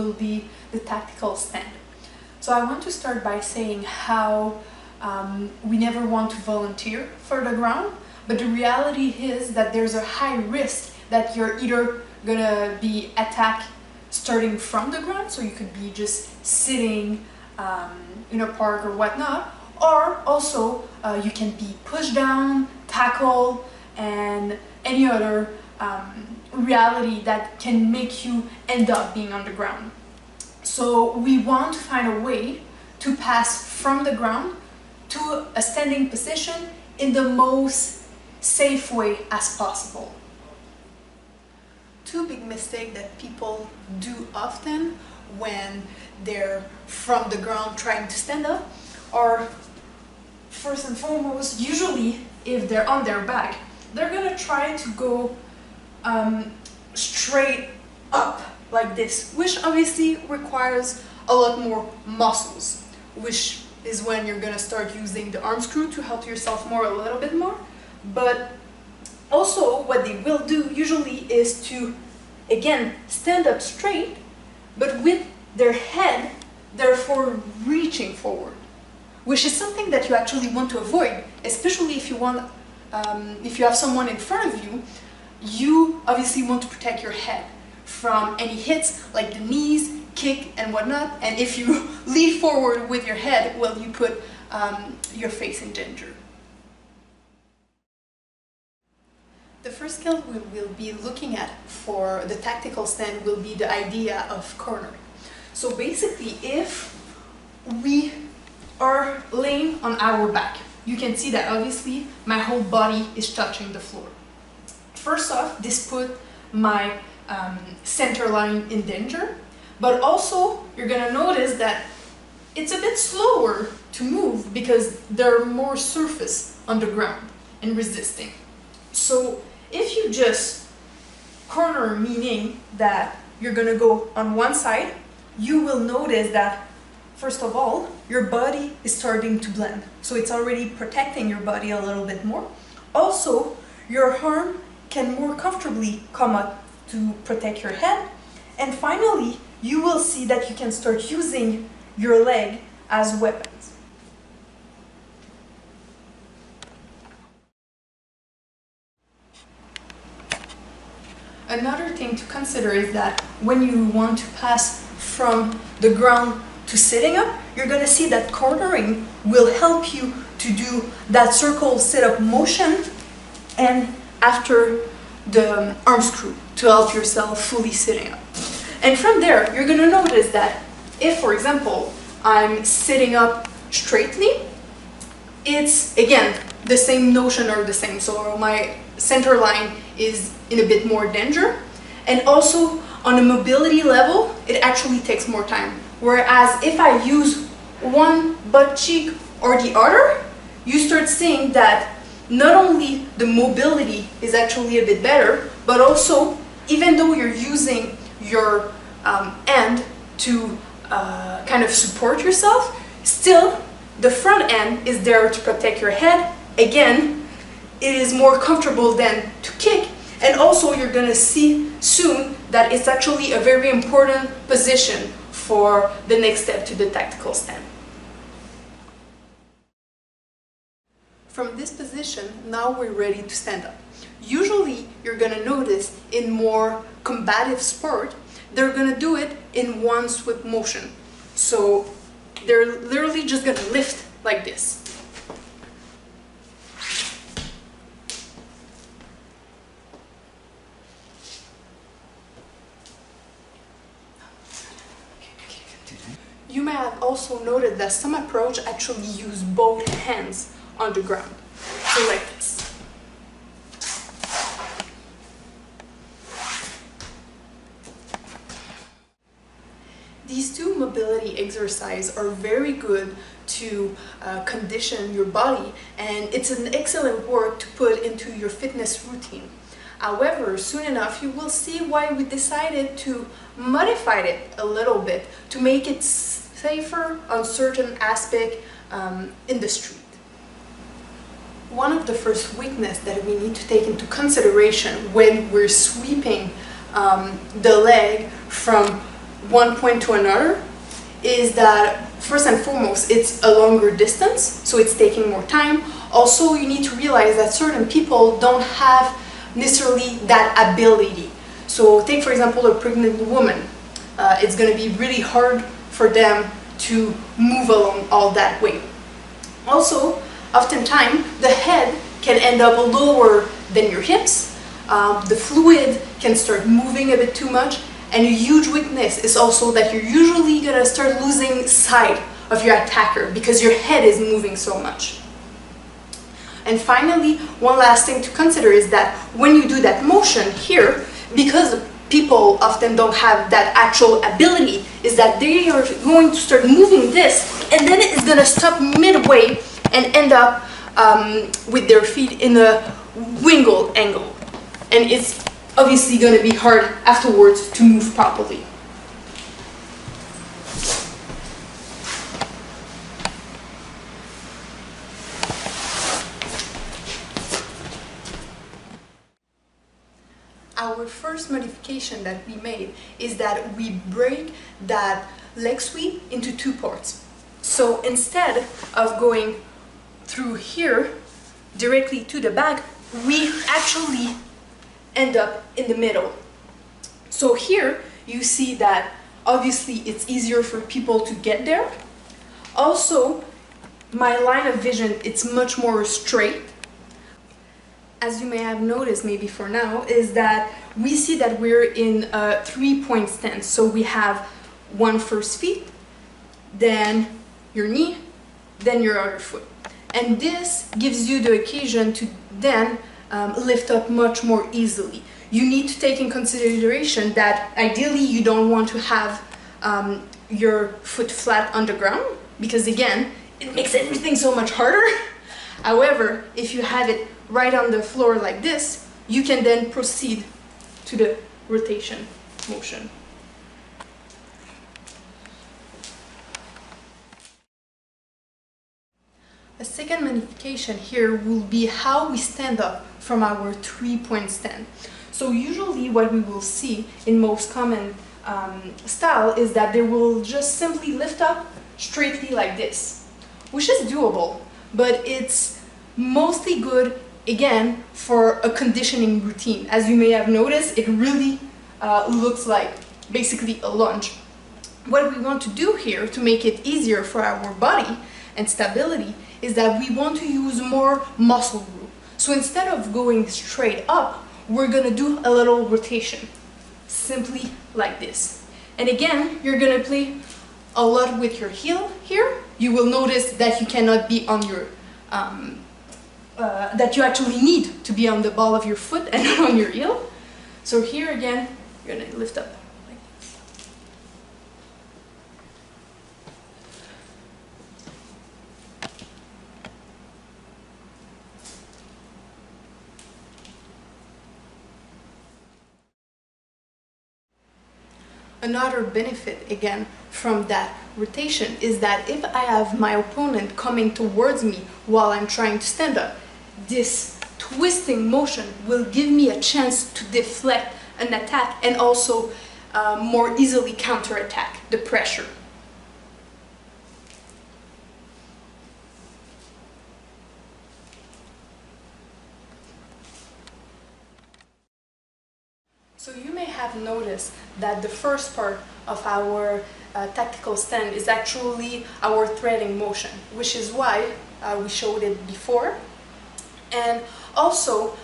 will be the tactical stand. So I want to start by saying how we never want to volunteer for the ground, but the reality is that there's a high risk that you're either gonna be attacked starting from the ground, so you could be just sitting in a park or whatnot, or also you can be pushed down, tackled, and any other reality that can make you end up being on the ground. So we want to find a way to pass from the ground to a standing position in the most safe way as possible. Two big mistakes that people do often when they're from the ground trying to stand up are, first and foremost, usually if they're on their back, they're gonna try to go straight up like this, which obviously requires a lot more muscles, which is when you're gonna start using the arm screw to help yourself a little bit more. But also what they will do usually is to, again, stand up straight, but with their head, therefore reaching forward, which is something that you actually want to avoid, especially if you want, if you have someone in front of you. You obviously want to protect your head from any hits like the knees, kick, and whatnot. And if you lean forward with your head, well, you put your face in danger. The first skill we will be looking at for the tactical stand will be the idea of cornering. So basically, if we are laying on our back, you can see that obviously my whole body is touching the floor. First off, this put my center line in danger, but also you're gonna notice that it's a bit slower to move because there are more surface on the ground and resisting. So if you just corner, meaning that you're gonna go on one side, you will notice that first of all, your body is starting to blend. So it's already protecting your body a little bit more. Also, your arm can more comfortably come up to protect your head. And finally, you will see that you can start using your leg as weapons. Another thing to consider is that when you want to pass from the ground to sitting up, you're going to see that cornering will help you to do that circle sit-up motion and after the arm screw to help yourself fully sitting up. And from there, you're going to notice that if, for example, I'm sitting up straightly, it's, again, the same notion or the same. So my center line is in a bit more danger. And also, on a mobility level, it actually takes more time. Whereas if I use one butt cheek or the other, you start seeing that not only the mobility is actually a bit better, but also, even though you're using your end to kind of support yourself, still the front end is there to protect your head. Again, it is more comfortable than to kick, and also you're gonna see soon that it's actually a very important position for the next step to the tactical stand. From this position, now we're ready to stand up. Usually, you're gonna notice in more combative sport, they're gonna do it in one sweep motion. So they're literally just gonna lift like this. You may have also noted that some approach actually use both hands on the ground. So like this. These two mobility exercises are very good to condition your body, and it's an excellent work to put into your fitness routine. However, soon enough you will see why we decided to modify it a little bit to make it safer on certain aspects in the street. One of the first weaknesses that we need to take into consideration when we're sweeping the leg from one point to another is that, first and foremost, it's a longer distance, so it's taking more time. Also, you need to realize that certain people don't have necessarily that ability. So take, for example, a pregnant woman. It's going to be really hard for them to move along all that way. Also, oftentimes, the head can end up lower than your hips. The fluid can start moving a bit too much. And a huge weakness is also that you're usually going to start losing sight of your attacker because your head is moving so much. And finally, one last thing to consider is that when you do that motion here, because people often don't have that actual ability, is that they are going to start moving this, and then it's going to stop midway and end up with their feet in a wiggle angle. And it's obviously going to be hard afterwards to move properly. Our first modification that we made is that we break that leg sweep into two parts. So instead of going through here directly to the back, we actually end up in the middle. So here you see that obviously it's easier for people to get there. Also, my line of vision, it's much more straight. As you may have noticed maybe for now, is that we see that we're in a 3-point stance. So we have one first feet, then your knee, then your other foot. And this gives you the occasion to then lift up much more easily. You need to take in consideration that ideally you don't want to have your foot flat on the ground, because again, it makes everything so much harder. However, if you have it right on the floor like this, you can then proceed to the rotation motion. A second modification here will be how we stand up from our 3-point stand. So usually what we will see in most common style is that they will just simply lift up straightly like this, which is doable, but it's mostly good again for a conditioning routine. As you may have noticed, it really looks like basically a lunge. What we want to do here to make it easier for our body and stability is that we want to use more muscle group. So instead of going straight up, we're going to do a little rotation, simply like this. And again, you're going to play a lot with your heel here. You will notice that you cannot be on your, that you actually need to be on the ball of your foot and not on your heel. So here again, you're going to lift up. Another benefit, again, from that rotation is that if I have my opponent coming towards me while I'm trying to stand up, this twisting motion will give me a chance to deflect an attack and also more easily counterattack the pressure. So you may have noticed that the first part of our tactical stand is actually our threading motion, which is why we showed it before. And also,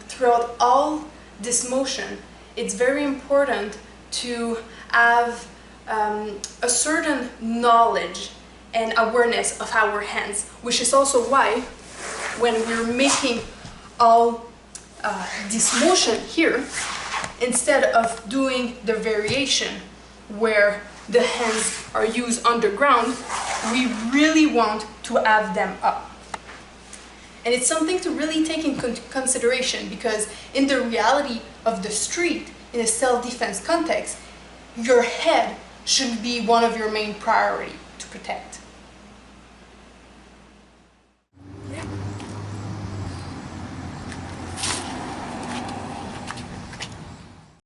throughout all this motion, it's very important to have a certain knowledge and awareness of our hands, which is also why when we're making all this motion here, instead of doing the variation where the hands are used underground, we really want to have them up. And it's something to really take in consideration, because in the reality of the street, in a self-defense context, your head should be one of your main priority to protect.